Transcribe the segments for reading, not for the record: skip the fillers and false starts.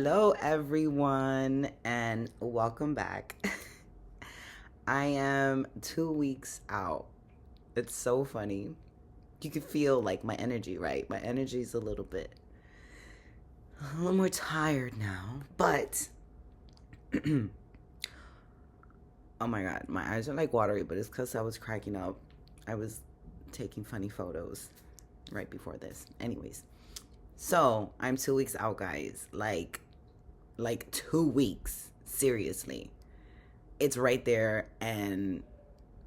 Hello, everyone, and welcome back. I am 2 weeks out. It's so funny. You can feel like my energy, right? My energy's a little more tired now, but oh my god, my eyes are like watery, but it's because I was cracking up. I was taking funny photos right before this. Anyways, so I'm 2 weeks out, guys. Like 2 weeks. Seriously. It's right there. And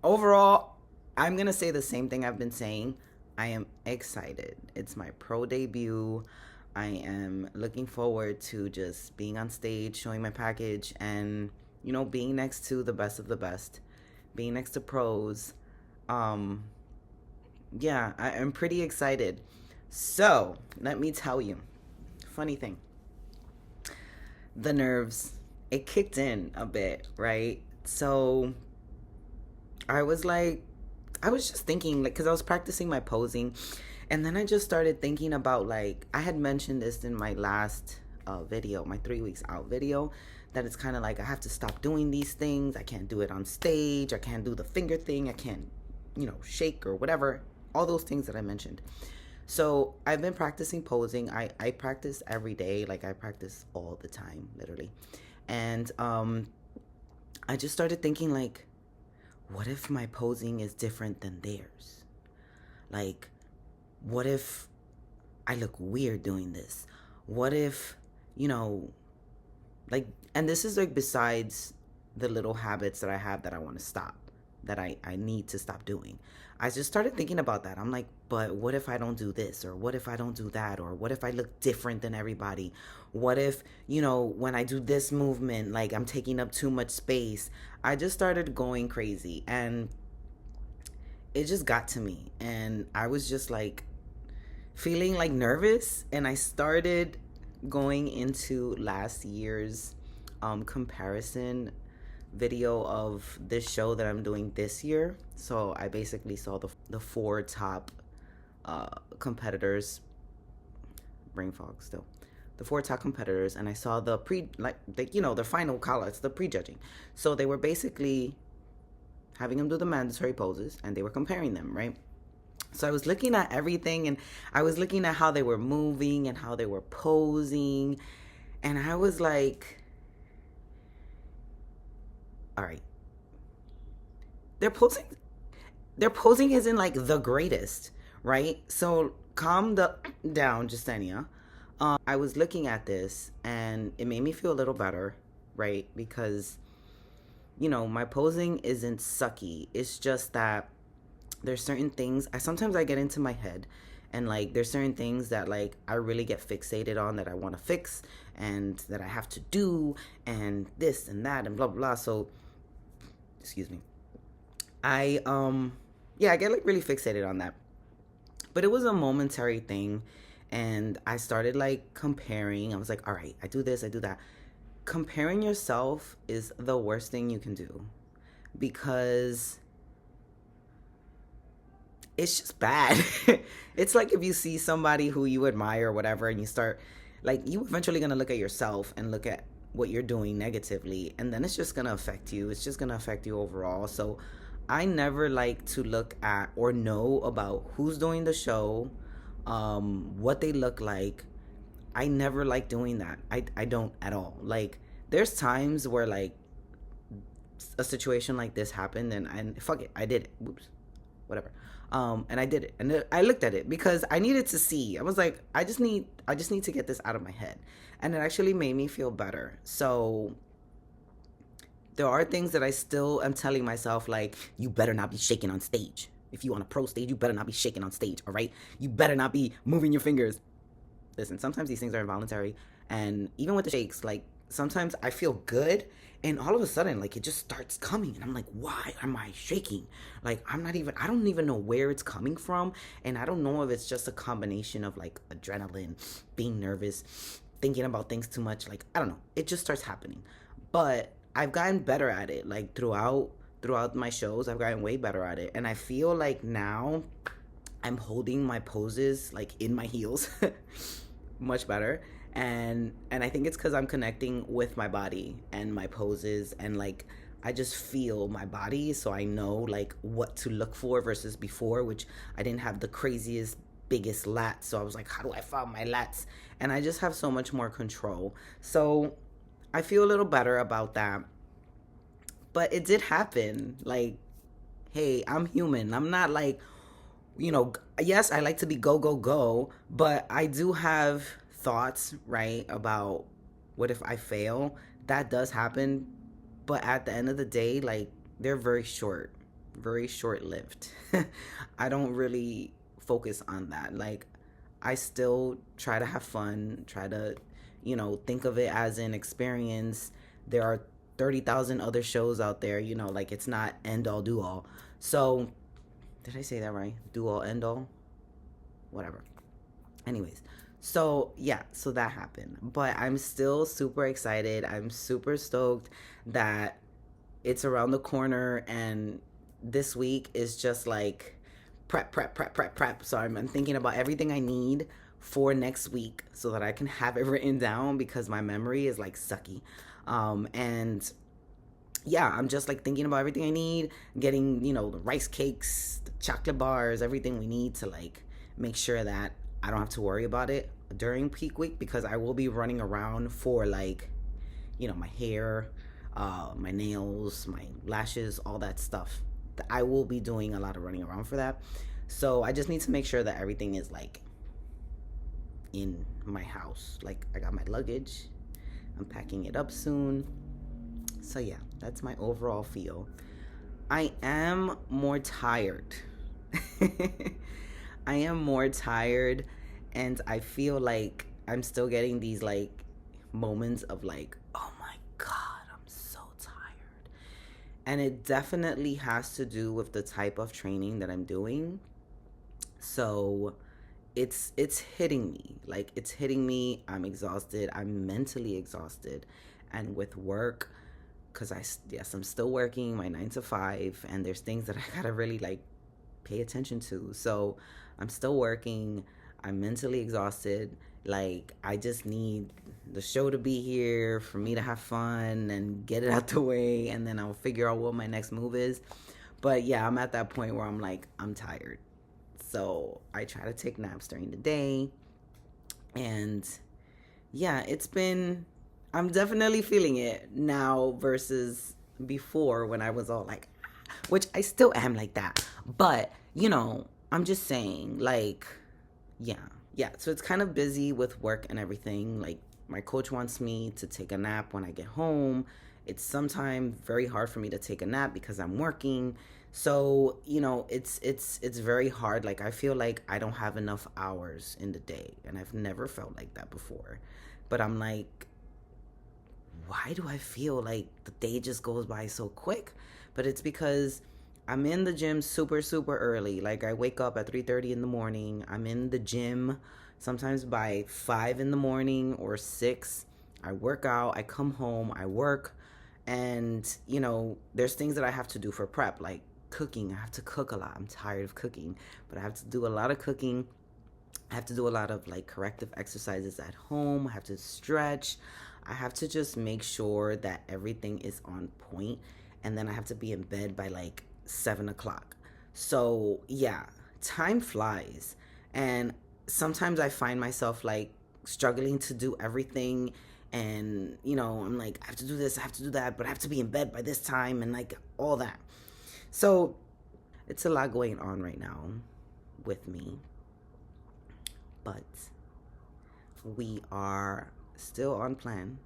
overall, I'm going to say the same thing I've been saying. I am excited. It's my pro debut. I am looking forward to just being on stage, showing my package, and, being next to the best of the best, being next to pros. Yeah, I'm pretty excited. So, let me tell you, funny thing, the nerves, it kicked in a bit, right? So I was just thinking, because I was practicing my posing, and then I just started thinking about, I had mentioned this in my last video, my 3 weeks out video, that it's kind of like I have to stop doing these things. I can't do it on stage. I can't do the finger thing. I can't, shake or whatever, all those things that I mentioned. So I've been practicing posing. I practice every day. I practice all the time, literally. And I just started thinking, what if my posing is different than theirs? What if I look weird doing this? What if, and this is besides the little habits that I have that I want to stop, that I need to stop doing. I just started thinking about that. I'm like, but what if I don't do this? Or what if I don't do that? Or what if I look different than everybody? What if, when I do this movement, I'm taking up too much space? I just started going crazy, and it just got to me. And I was just feeling nervous. And I started going into last year's comparison video of this show that I'm doing this year. So I basically saw the four top competitors, brain fog still, the four top competitors, and I saw the the final call-outs, the prejudging. So they were basically having them do the mandatory poses, and they were comparing them, right? So I was looking at everything, and I was looking at how they were moving and how they were posing, and I was like, all right, their posing isn't the greatest, right? So calm down, Justenia. I was looking at this, and it made me feel a little better, right? Because my posing isn't sucky. It's just that there's certain things sometimes I get into my head, and there's certain things that I really get fixated on, that I want to fix and that I have to do, and this and that and blah blah. So excuse me, I get really fixated on that. But it was a momentary thing, and I started comparing. I was like, all right, I do this, I do that. Comparing yourself is the worst thing you can do, because it's just bad. It's if you see somebody who you admire or whatever, and you start you eventually gonna look at yourself and look at what you're doing negatively, and then it's just gonna affect you. It's just gonna affect you overall. So I never like to look at or know about who's doing the show, what they look like. I never like doing that. I don't at all. There's times where a situation like this happened, and fuck it, I did it. Whoops, whatever. And I did it, and I looked at it because I needed to see. I was like, I just need to get this out of my head, and it actually made me feel better. So there are things that I still am telling myself, you better not be shaking on stage. If you on a pro stage, you better not be shaking on stage, all right? You better not be moving your fingers. Listen, sometimes these things are involuntary, and even with the shakes, sometimes I feel good, and all of a sudden, it just starts coming, and I'm like, why am I shaking? I don't even know where it's coming from, and I don't know if it's just a combination of, adrenaline, being nervous, thinking about things too much, I don't know. It just starts happening. But I've gotten better at it, throughout my shows. I've gotten way better at it, and I feel now I'm holding my poses, in my heels, much better. And I think it's because I'm connecting with my body and my poses, and like I just feel my body, so I know like what to look for versus before, which I didn't have the craziest biggest lats. So I was like, how do I find my lats? And I just have so much more control. So I feel a little better about that. But it did happen. Like, hey, I'm human. I'm not like, yes, I like to be go, go, go, but I do have thoughts, right, about what if I fail. That does happen. But at the end of the day, like, they're very short lived. I don't really focus on that. Like, I still try to have fun, try to, think of it as an experience. There are 30,000 other shows out there, like it's not end all do all. So, did I say that right? Do all end all? Whatever. Anyways, so yeah, so that happened. But I'm still super excited. I'm super stoked that it's around the corner, and this week is just like prep, prep, prep, prep, prep. So I'm thinking about everything I need for next week so that I can have it written down because my memory is like sucky. And yeah, I'm just like thinking about everything I need, getting, the rice cakes, the chocolate bars, everything we need to like make sure that I don't have to worry about it during peak week, because I will be running around for like, my hair, my nails, my lashes, all that stuff. I will be doing a lot of running around for that. So I just need to make sure that everything is like in my house. Like I got my luggage. I'm packing it up soon. So yeah, that's my overall feel. I am more tired. I am more tired, and I feel like I'm still getting these like moments of like, oh my God, I'm so tired. And it definitely has to do with the type of training that I'm doing. So it's hitting me. Like it's hitting me. I'm exhausted. I'm mentally exhausted. And with work, because I'm still working my 9 to 5, and there's things that I gotta really like pay attention to. So I'm still working. I'm mentally exhausted. Like I just need the show to be here for me to have fun and get it out the way, and then I'll figure out what my next move is. But yeah, I'm at that point where I'm like, I'm tired. So I try to take naps during the day. And yeah, I'm definitely feeling it now versus before when I was all like, which I still am like that. But, I'm just saying, like, yeah. So it's kind of busy with work and everything. Like, my coach wants me to take a nap when I get home. It's sometimes very hard for me to take a nap because I'm working. So, it's very hard. Like, I feel like I don't have enough hours in the day. And I've never felt like that before. But I'm like, why do I feel like the day just goes by so quick? But it's because I'm in the gym super, super early. Like I wake up at 3:30 in the morning. I'm in the gym sometimes by 5 in the morning or 6. I work out, I come home, I work. And, there's things that I have to do for prep, like cooking. I have to cook a lot. I'm tired of cooking, but I have to do a lot of cooking. I have to do a lot of like corrective exercises at home. I have to stretch. I have to just make sure that everything is on point. And then I have to be in bed by like 7 o'clock. So yeah, time flies. And sometimes I find myself like struggling to do everything. And, I'm like, I have to do this, I have to do that, but I have to be in bed by this time and like all that. So it's a lot going on right now with me. But we are still on plan,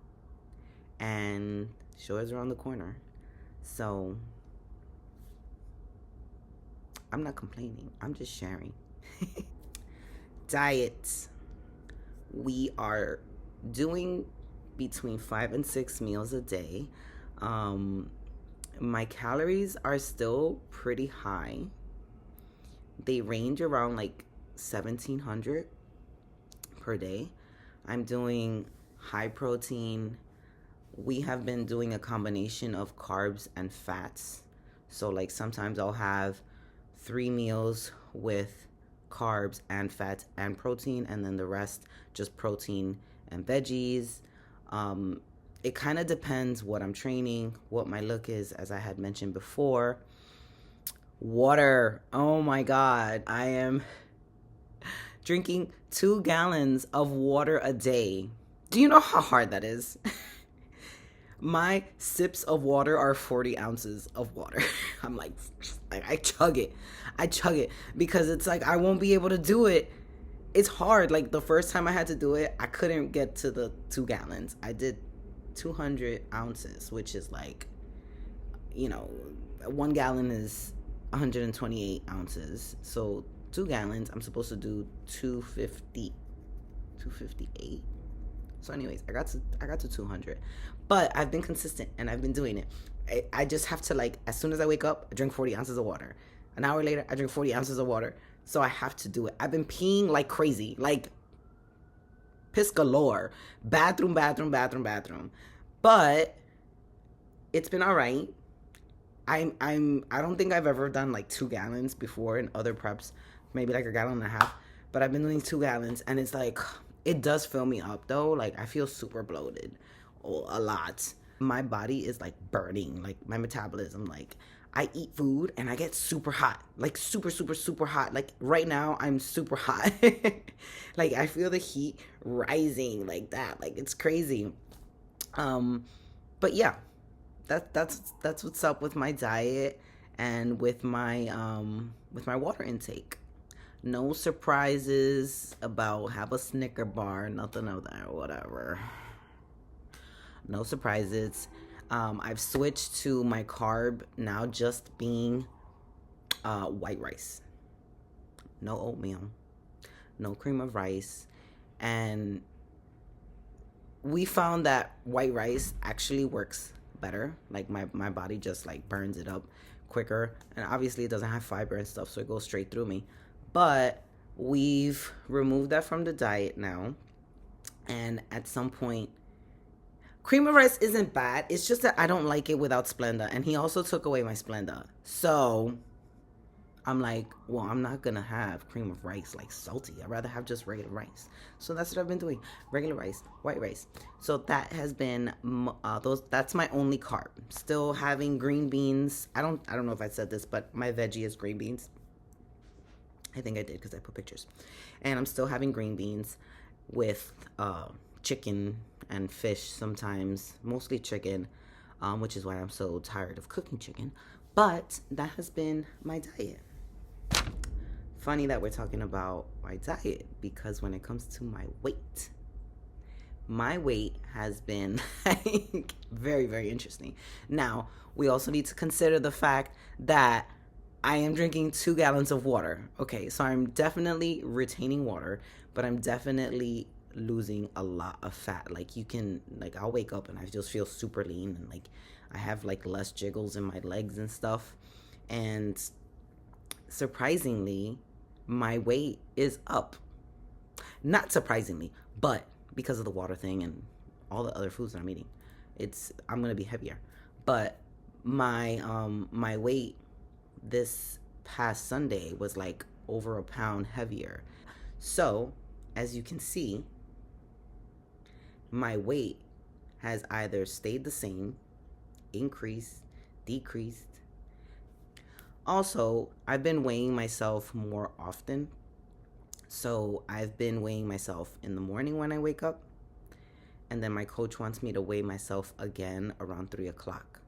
and show is around the corner. So I'm not complaining. I'm just sharing. Diets. We are doing between 5 and 6 meals a day. My calories are still pretty high. They range around like 1,700 per day. I'm doing high protein. We have been doing a combination of carbs and fats. So like sometimes I'll have 3 meals with carbs and fats and protein, and then the rest just protein and veggies. It kind of depends what I'm training, what my look is, as I had mentioned before. Water. Oh my God. I am drinking 2 gallons of water a day. Do you know how hard that is? My sips of water are 40 ounces of water. I'm like, I chug it. I chug it because it's like I won't be able to do it. It's hard. Like the first time I had to do it, I couldn't get to the 2 gallons. I did 200 ounces, which is like, 1 gallon is 128 ounces. So 2 gallons, I'm supposed to do 258. So anyways, I got to 200, but I've been consistent and I've been doing it. I just have to, like, as soon as I wake up, I drink 40 ounces of water. An hour later, I drink 40 ounces of water. So I have to do it. I've been peeing like crazy, like piss galore, bathroom. But it's been all right. I don't think I've ever done like 2 gallons before in other preps, maybe like 1.5 gallons. But I've been doing 2 gallons, and it's like, it does fill me up though. Like I feel super bloated a lot. My body is like burning, like my metabolism. Like I eat food and I get super hot, like super hot. Like right now I'm super hot. Like I feel the heat rising like that. Like it's crazy. But yeah, that's what's up with my diet and with my water intake. No surprises about have a Snicker bar, nothing of that, whatever. No surprises. I've switched to my carb now just being white rice. No oatmeal, no cream of rice. And we found that white rice actually works better. Like my body just like burns it up quicker. And obviously it doesn't have fiber and stuff, so it goes straight through me. But we've removed that from the diet now. And at some point, cream of rice isn't bad. It's just that I don't like it without Splenda. And he also took away my Splenda. So I'm like, well, I'm not going to have cream of rice like salty. I'd rather have just regular rice. So that's what I've been doing. Regular rice, white rice. So that has been, that's my only carb. Still having green beans. I don't know if I said this, but my veggie is green beans. I think I did because I put pictures. And I'm still having green beans with chicken and fish sometimes, mostly chicken, which is why I'm so tired of cooking chicken. But that has been my diet. Funny that we're talking about my diet, because when it comes to my weight has been like very, very interesting. Now, we also need to consider the fact that I am drinking 2 gallons of water. Okay, so I'm definitely retaining water, but I'm definitely losing a lot of fat. Like I'll wake up and I just feel super lean, and like I have like less jiggles in my legs and stuff. And surprisingly, my weight is up. Not surprisingly, but because of the water thing and all the other foods that I'm eating, I'm gonna be heavier. But my weight this past Sunday was like over 1 pound heavier. So as you can see, my weight has either stayed the same, increased, decreased. Also, I've been weighing myself more often. So I've been weighing myself in the morning when I wake up, and then my coach wants me to weigh myself again around 3 o'clock.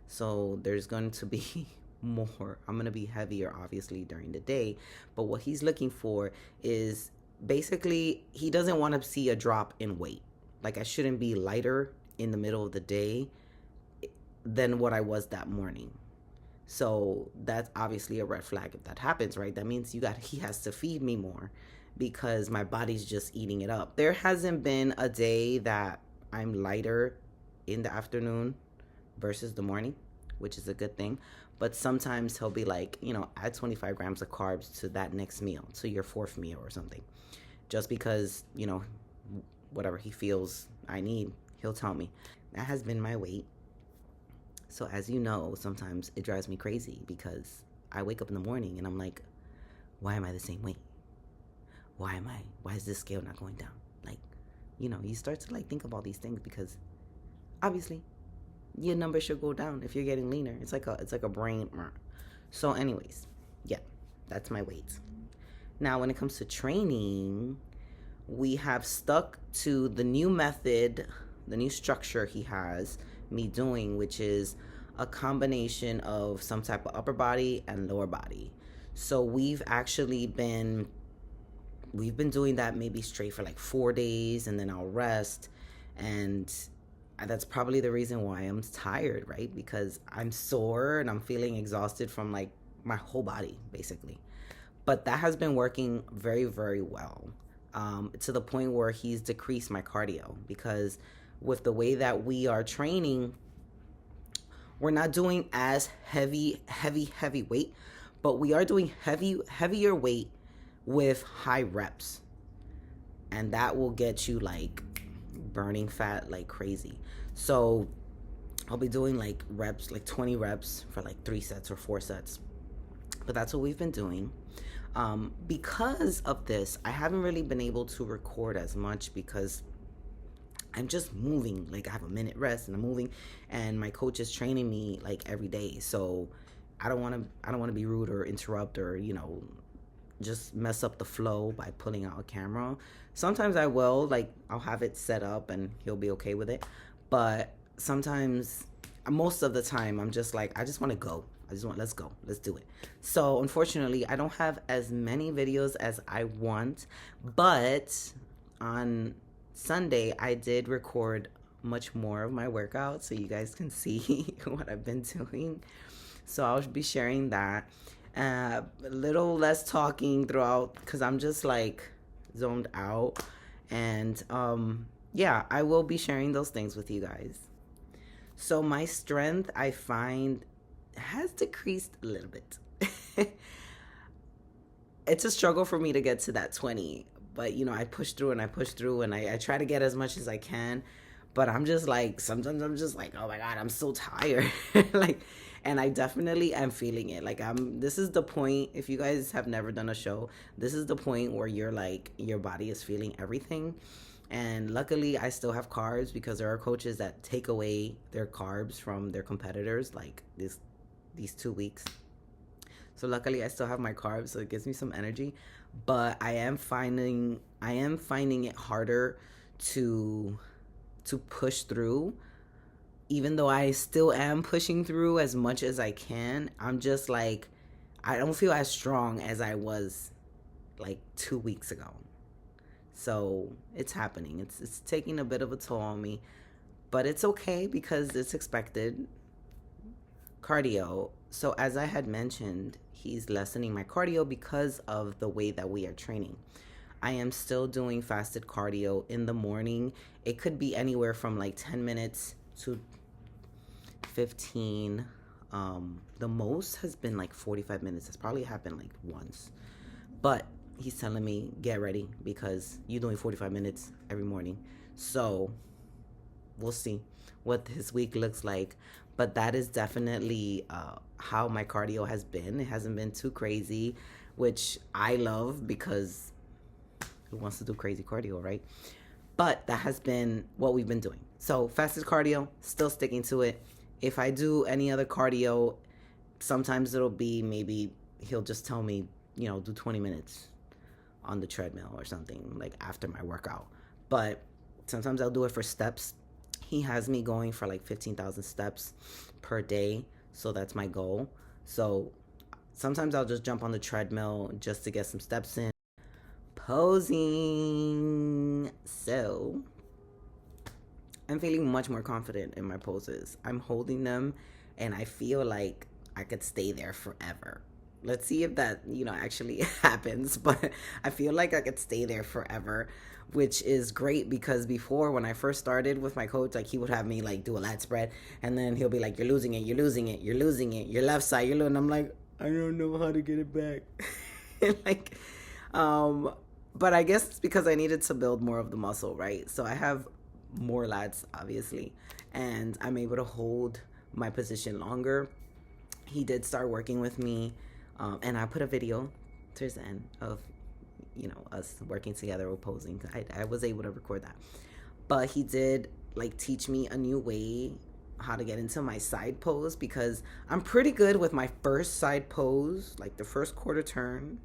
So there's going to be more. I'm going to be heavier, obviously, during the day. But what he's looking for is basically, he doesn't want to see a drop in weight. Like, I shouldn't be lighter in the middle of the day than what I was that morning. So that's obviously a red flag if that happens, right? That means he has to feed me more because my body's just eating it up. There hasn't been a day that I'm lighter in the afternoon versus the morning, which is a good thing. But sometimes he'll be like, add 25 grams of carbs to that next meal, to your 4th meal or something. Just because, whatever he feels I need, he'll tell me. That has been my weight. So as you know, sometimes it drives me crazy because I wake up in the morning and I'm like, why am I the same weight? Why is this scale not going down? Like, you start to like think about these things, because obviously your number should go down if you're getting leaner. It's like a brain. So anyways, yeah, that's my weights. Now when it comes to training, we have stuck to the new method, the new structure he has me doing, which is a combination of some type of upper body and lower body. So we've been doing that maybe straight for like 4 days, and then I'll rest. And that's probably the reason why I'm tired, right? Because I'm sore and I'm feeling exhausted from like my whole body, basically. But that has been working very, very well, to the point where he's decreased my cardio, because with the way that we are training, we're not doing as heavy weight, but we are doing heavier weight with high reps. And that will get you like burning fat like crazy. So I'll be doing like reps, like 20 reps for like 3 sets or 4 sets. But that's what we've been doing. Because of this, I haven't really been able to record as much, because I'm just moving. Like, I have a minute rest and I'm moving, and my coach is training me like every day. So I don't want to be rude or interrupt, or just mess up the flow by pulling out a camera. Sometimes I will, like, I'll have it set up and he'll be okay with it. But sometimes, most of the time, I'm just like, I just want to go. Let's go. Let's do it. So unfortunately, I don't have as many videos as I want, but on Sunday, I did record much more of my workout, so you guys can see what I've been doing. So I'll be sharing that. A little less talking throughout, because I'm just like zoned out. And yeah, I will be sharing those things with you guys. So my strength, I find, has decreased a little bit. It's a struggle for me to get to that 20, but I push through and I try to get as much as I can. But I'm just like, sometimes I'm just like, oh my God, I'm so tired. Like, and I definitely am feeling it. Like, this is the point, if you guys have never done a show, this is the point where you're like, your body is feeling everything. And luckily, I still have carbs, because there are coaches that take away their carbs from their competitors, like these 2 weeks. So luckily, I still have my carbs, so it gives me some energy. But I am finding it harder to push through. Even though I still am pushing through as much as I can, I'm just like, I don't feel as strong as I was like 2 weeks ago. So it's happening. It's taking a bit of a toll on me, but it's okay, because it's expected. Cardio. So as I had mentioned, he's lessening my cardio because of the way that we are training. I am still doing fasted cardio in the morning. It could be anywhere from like 10 minutes to 15. The most has been like 45 minutes. It's probably happened like once. But he's telling me, get ready, because you're doing 45 minutes every morning. So we'll see what this week looks like. But that is definitely how my cardio has been. It hasn't been too crazy, which I love, because who wants to do crazy cardio, right? But that has been what we've been doing. So fasted cardio, still sticking to it. If I do any other cardio, sometimes it'll be, maybe he'll just tell me, do 20 minutes on the treadmill or something, like after my workout. But sometimes I'll do it for steps. He has me going for like 15,000 steps per day. So that's my goal. So sometimes I'll just jump on the treadmill just to get some steps in. Posing. So I'm feeling much more confident in my poses. I'm holding them, and I feel like I could stay there forever. Let's see if that, actually happens. But I feel like I could stay there forever, which is great, because before, when I first started with my coach, like, he would have me like do a lat spread, and then he'll be like, you're losing it, your left side, and I'm like, I don't know how to get it back. Like, but I guess it's because I needed to build more of the muscle, right? So I have more lats, obviously, and I'm able to hold my position longer. He did start working with me, and I put a video towards the end of us working together or posing. I was able to record that. but he did like teach me a new way how to get into my side pose, because I'm pretty good with my first side pose, like the first quarter turn.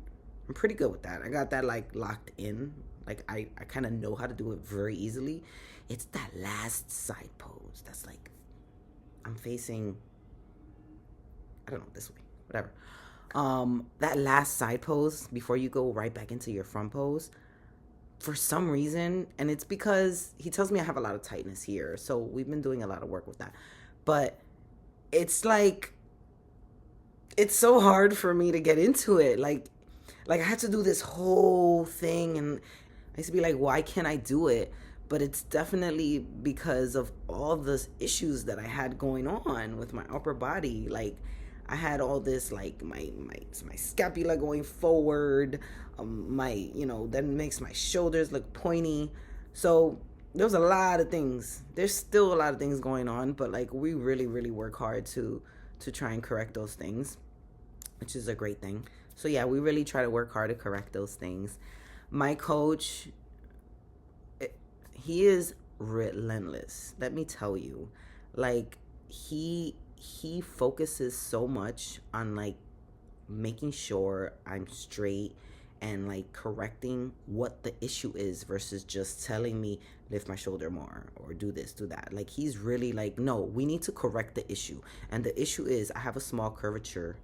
I'm pretty good with that. I got that like locked in. Like I kind of know how to do it very easily. It's that last side pose that's like I'm facing, I don't know, this way, whatever. That last side pose before you go right back into your front pose, for some reason, and it's because he tells me I have a lot of tightness here, so we've been doing a lot of work with that, but it's like it's so hard for me to get into it. Like I had to do this whole thing, and I used to be like, why can't I do it? But it's definitely because of all the issues that I had going on with my upper body. Like I had all this, like my scapula going forward, that makes my shoulders look pointy. So there was a lot of things. There's still a lot of things going on, but like we really, really work hard to try and correct those things, which is a great thing. So yeah, we really try to work hard to correct those things. My coach, he is relentless. Let me tell you, like he focuses so much on like making sure I'm straight and like correcting what the issue is versus just telling me lift my shoulder more or do this, do that. Like he's really like, no, we need to correct the issue. And the issue is I have a small curvature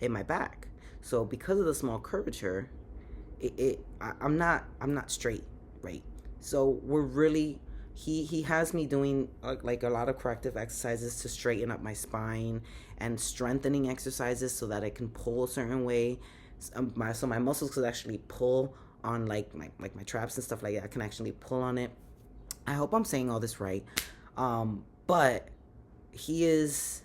in my back. So because of the small curvature, I'm not straight, right? So we're really, he has me doing like a lot of corrective exercises to straighten up my spine and strengthening exercises so that I can pull a certain way. So my muscles could actually pull on like my traps and stuff like that. I can actually pull on it. I hope I'm saying all this right. But he's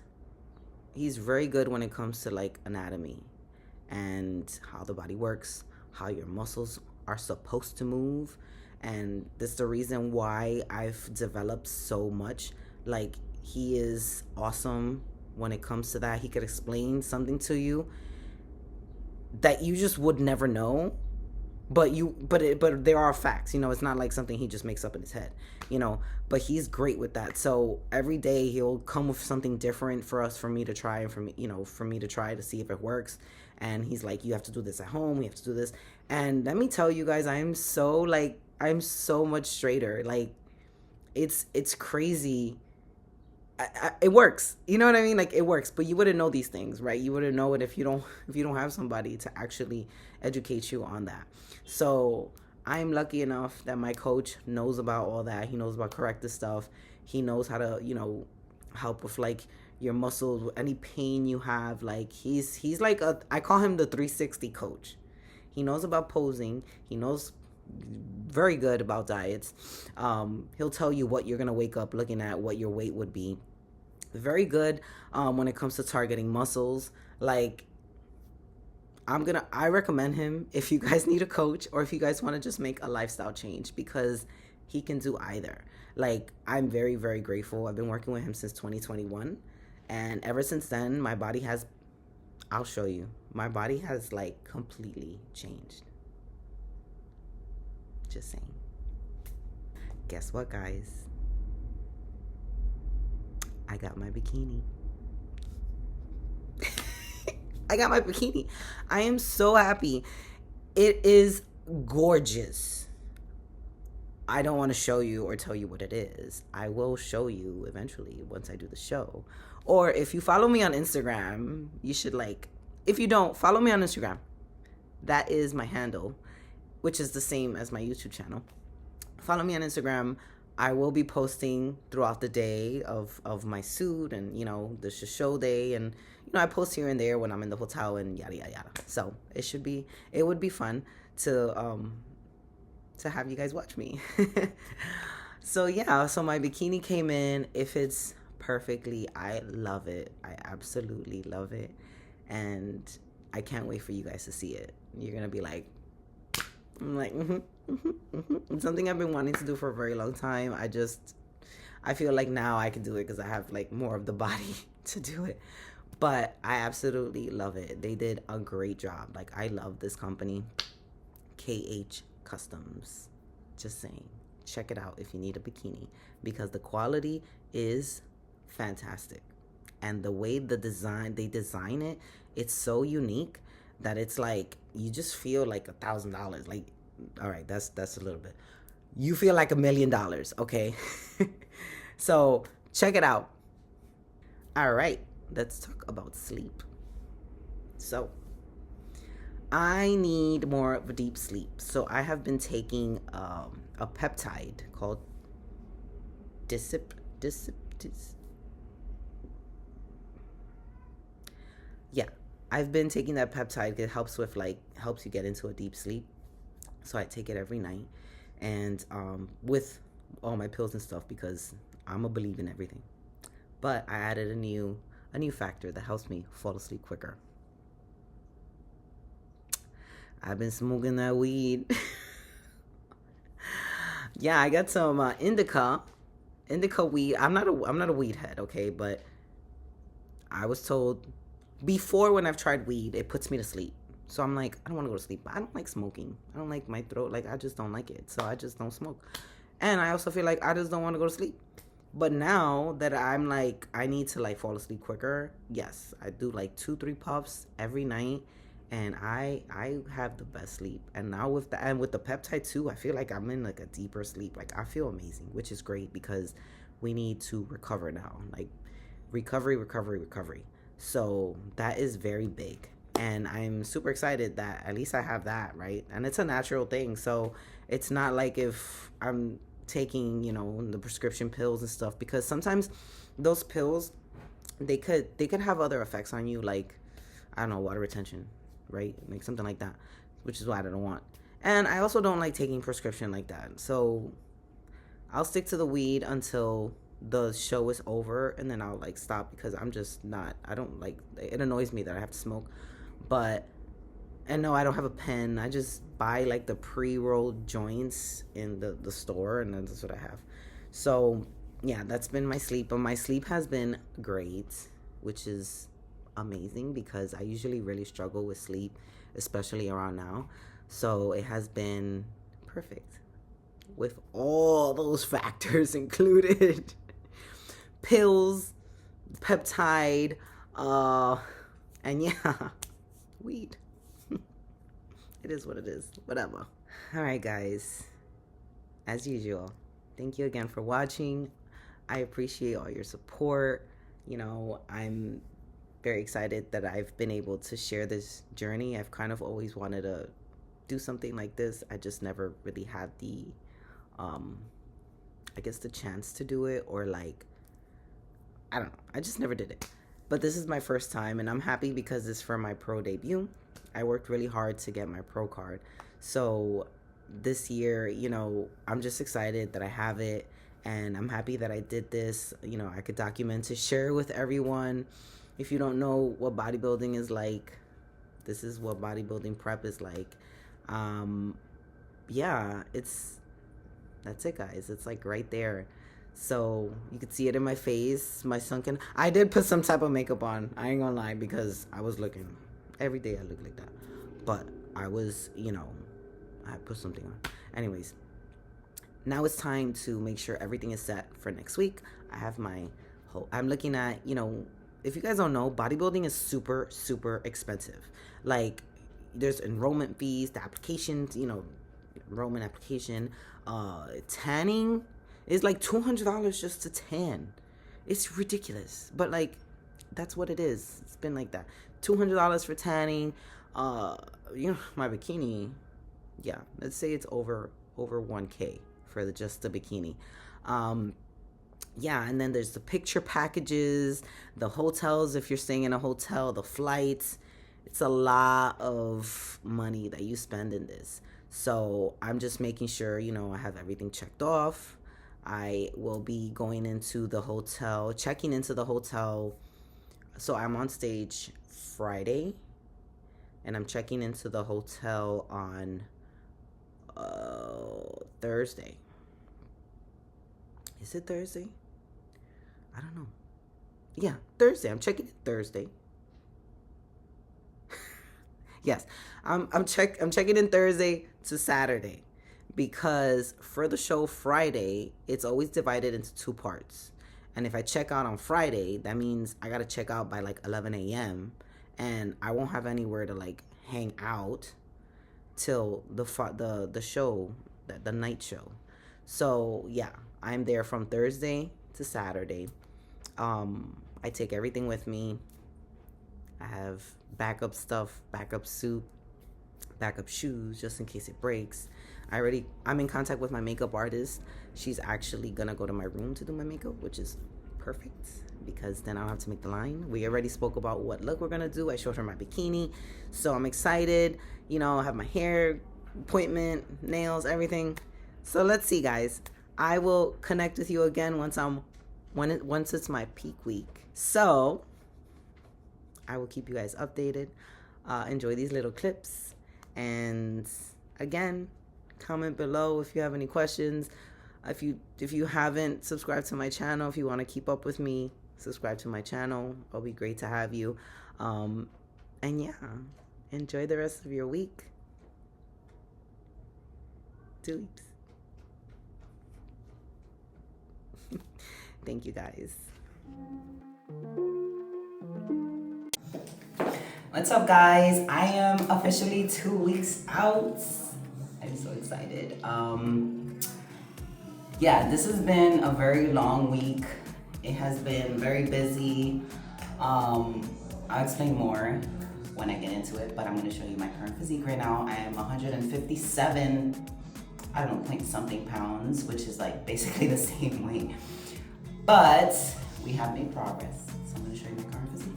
very good when it comes to like anatomy and how the body works, how your muscles are supposed to move. And this is the reason why I've developed so much. Like he is awesome when it comes to that. He could explain something to you that you just would never know, but there are facts. It's not like something he just makes up in his head. But he's great with that. So every day he'll come with something different for me to try, and for me to try to see if it works. And he's like, you have to do this at home, we have to do this. And let me tell you guys, I'm so much straighter. Like it's crazy. It works. You know what I mean? Like it works, but you wouldn't know these things, right? You wouldn't know it if you don't have somebody to actually educate you on that. So I'm lucky enough that my coach knows about all that. He knows about corrective stuff. He knows how to, help with like your muscles, any pain you have. Like he's like I call him the 360 coach. He knows about posing. He knows very good about diets. He'll tell you what you're gonna wake up looking at, what your weight would be. Very good when it comes to targeting muscles. Like I recommend him if you guys need a coach or if you guys want to just make a lifestyle change, because he can do either. Like I'm very, very grateful. I've been working with him since 2021, and ever since then my body has, I'll show you, my body has like completely changed. Just saying. Guess what, guys? I got my bikini. I got my bikini. I am so happy. It is gorgeous. I don't want to show you or tell you what it is. I will show you eventually once I do the show. Or if you follow me on Instagram, you should if you don't, follow me on Instagram. That is my handle, which is the same as my YouTube channel. Follow me on Instagram. I will be posting throughout the day of my suit and, the show day. And, I post here and there when I'm in the hotel and yada, yada, yada. So it would be fun to have you guys watch me. So yeah, so my bikini came in. It fits perfectly. I love it. I absolutely love it. And I can't wait for you guys to see it. You're going to be like, I'm like, It's something I've been wanting to do for a very long time. I feel like now I can do it because I have more of the body to do it. But I absolutely love it. They did a great job. I love this company, KH Customs. Just saying. check it out if you need a bikini, because the quality is fantastic. And the way they design it, it's so unique that it's like you just feel like $1,000. Like, all right, that's a little bit. You feel like $1,000,000, okay? So check it out. All right, let's talk about sleep. So I need more of a deep sleep. So I have been taking a peptide called yeah, I've been taking that peptide. It helps with helps you get into a deep sleep. So I take it every night, and with all my pills and stuff, because I'm a believer in everything. But I added a new factor that helps me fall asleep quicker. I've been smoking that weed. Yeah, I got some indica weed. I'm not a weed head, okay, but I was told before, when I've tried weed, it puts me to sleep. So I'm like, I don't want to go to sleep. But I don't like smoking. I don't like my throat. Like, I just don't like it. So I just don't smoke. And I also feel like I just don't want to go to sleep. But now that I'm like, I need to like fall asleep quicker. Yes, I do like 2-3 puffs every night, and I have the best sleep. And now with the peptide too, I feel like I'm in like a deeper sleep. Like, I feel amazing, which is great because we need to recover now. Like, recovery. So that is very big. And I'm super excited that at least I have that, right? And it's a natural thing. So it's not like if I'm taking, the prescription pills and stuff, because sometimes those pills, they could have other effects on you, like, I don't know, water retention, right? Like something like that, which is what I don't want. And I also don't like taking prescription like that. So I'll stick to the weed until the show is over, and then I'll like stop, because I'm just not, I don't like, it annoys me that I have to smoke. But, and no, I don't have a pen. I just buy like the pre-rolled joints in the store, and that's what I have. So yeah, that's been my sleep. But my sleep has been great, which is amazing, because I usually really struggle with sleep, especially around now. So it has been perfect with all those factors included. Pills, peptide, and yeah, weed. It is what it is. Whatever. All right, guys. As usual, thank you again for watching. I appreciate all your support. I'm very excited that I've been able to share this journey. I've kind of always wanted to do something like this. I just never really had the, I guess, the chance to do it, or like, I don't know. I just never did it. But this is my first time, and I'm happy because it's for my pro debut. I worked really hard to get my pro card. So this year, I'm just excited that I have it, and I'm happy that I did this. I could document to share with everyone. If you don't know what bodybuilding is like, this is what bodybuilding prep is like. Yeah, that's it, guys. It's like right there. So you could see it in my face, my sunken. I did put some type of makeup on. I ain't gonna lie, because I was looking. Every day I look like that. But I was, I put something on. Anyways, now it's time to make sure everything is set for next week. I have I'm looking at, if you guys don't know, bodybuilding is super, super expensive. Like, there's enrollment fees, the applications, enrollment application, tanning is like $200 just to tan. It's ridiculous, but like, that's what it is. It's been like that. $200 for tanning. My bikini, yeah, let's say it's over $1K for just the bikini. Yeah, and then there's the picture packages, the hotels if you're staying in a hotel, the flights. It's a lot of money that you spend in this. So I'm just making sure, I have everything checked off. I will be going into the hotel, checking into the hotel. So I'm on stage Friday, and I'm checking into the hotel on Thursday. Is it Thursday? I don't know. Yeah, Thursday. I'm checking it Thursday. Yes, I'm checking in Thursday to Saturday, because for the show Friday, it's always divided into two parts. And if I check out on Friday, that means I gotta check out by like 11 a.m. and I won't have anywhere to like hang out till the show, the night show. So yeah, I'm there from Thursday to Saturday. I take everything with me. I have backup stuff, backup suit, backup shoes just in case it breaks. I'm in contact with my makeup artist. She's actually gonna go to my room to do my makeup, which is perfect because then I don't have to make the line. We already spoke about what look we're gonna do. I showed her my bikini, so I'm excited. You know, I have my hair appointment, nails, everything. So let's see, guys. I will connect with you again once it's my peak week. So I will keep you guys updated. Enjoy these little clips, and again, comment below if you have any questions. If you haven't subscribed to my channel, if you want to keep up with me, subscribe to my channel. It'll be great to have you. And yeah, enjoy the rest of your week. Doops. Thank you, guys. What's up, guys? I am officially 2 weeks out. I'm so excited. Yeah, this has been a very long week. It has been very busy. I'll explain more when I get into it, but I'm gonna show you my current physique right now. I am 157, I don't know, point something pounds, which is like basically the same weight. But we have made progress. So I'm gonna show you my current physique.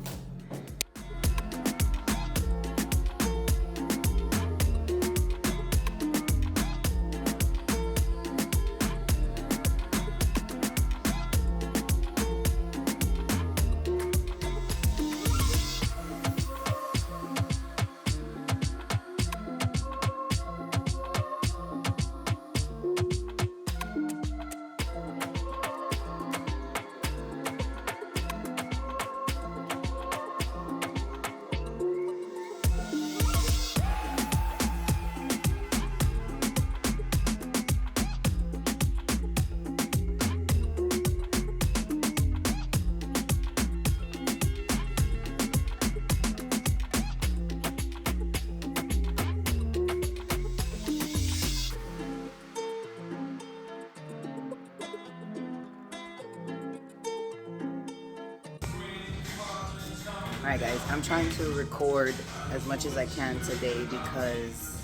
Alright guys, I'm trying to record as much as I can today because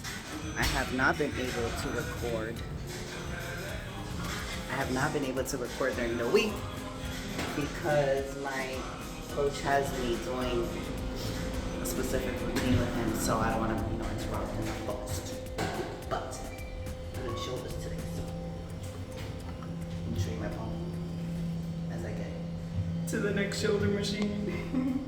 I have not been able to record. I have not been able to record during the week because my coach has me doing a specific routine with him, so I don't want to, interrupt and post. But I'm doing shoulders today, so I'm show you my phone as I get to the next shoulder machine.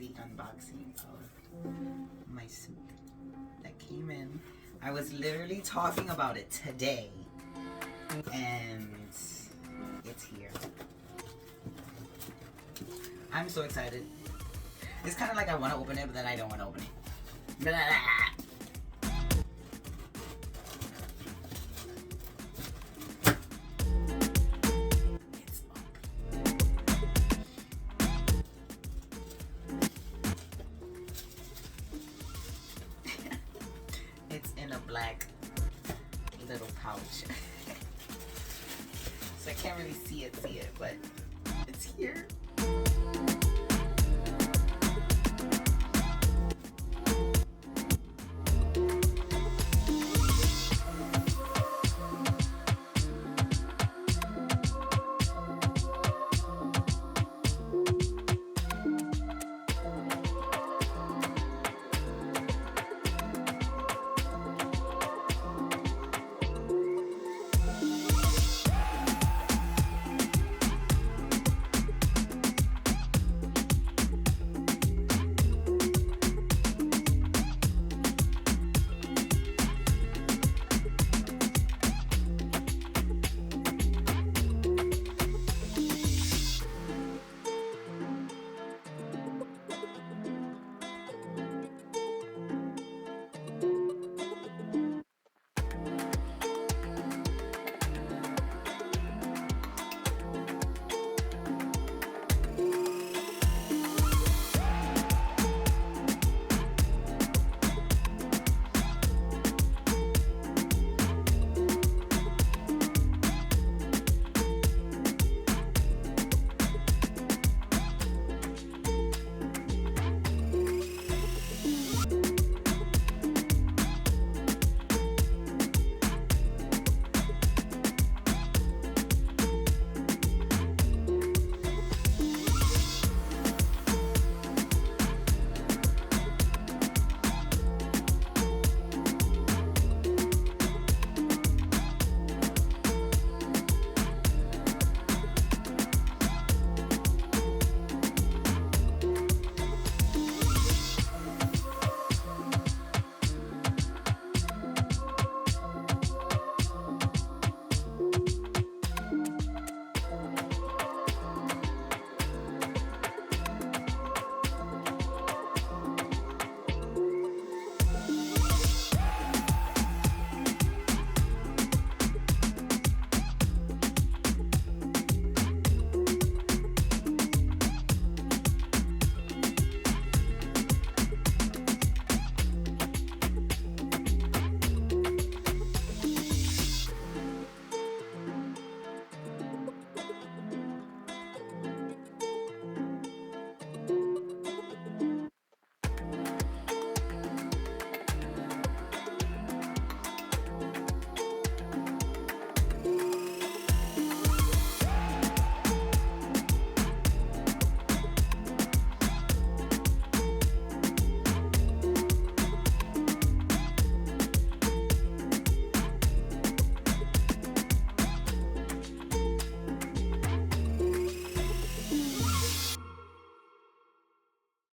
the unboxing of my suit that came in. I was literally talking about it today, and it's here. I'm so excited. It's kind of like I want to open it, but then I don't want to open it. Blah, blah, blah. Black little pouch. So I can't really see it, but it's here.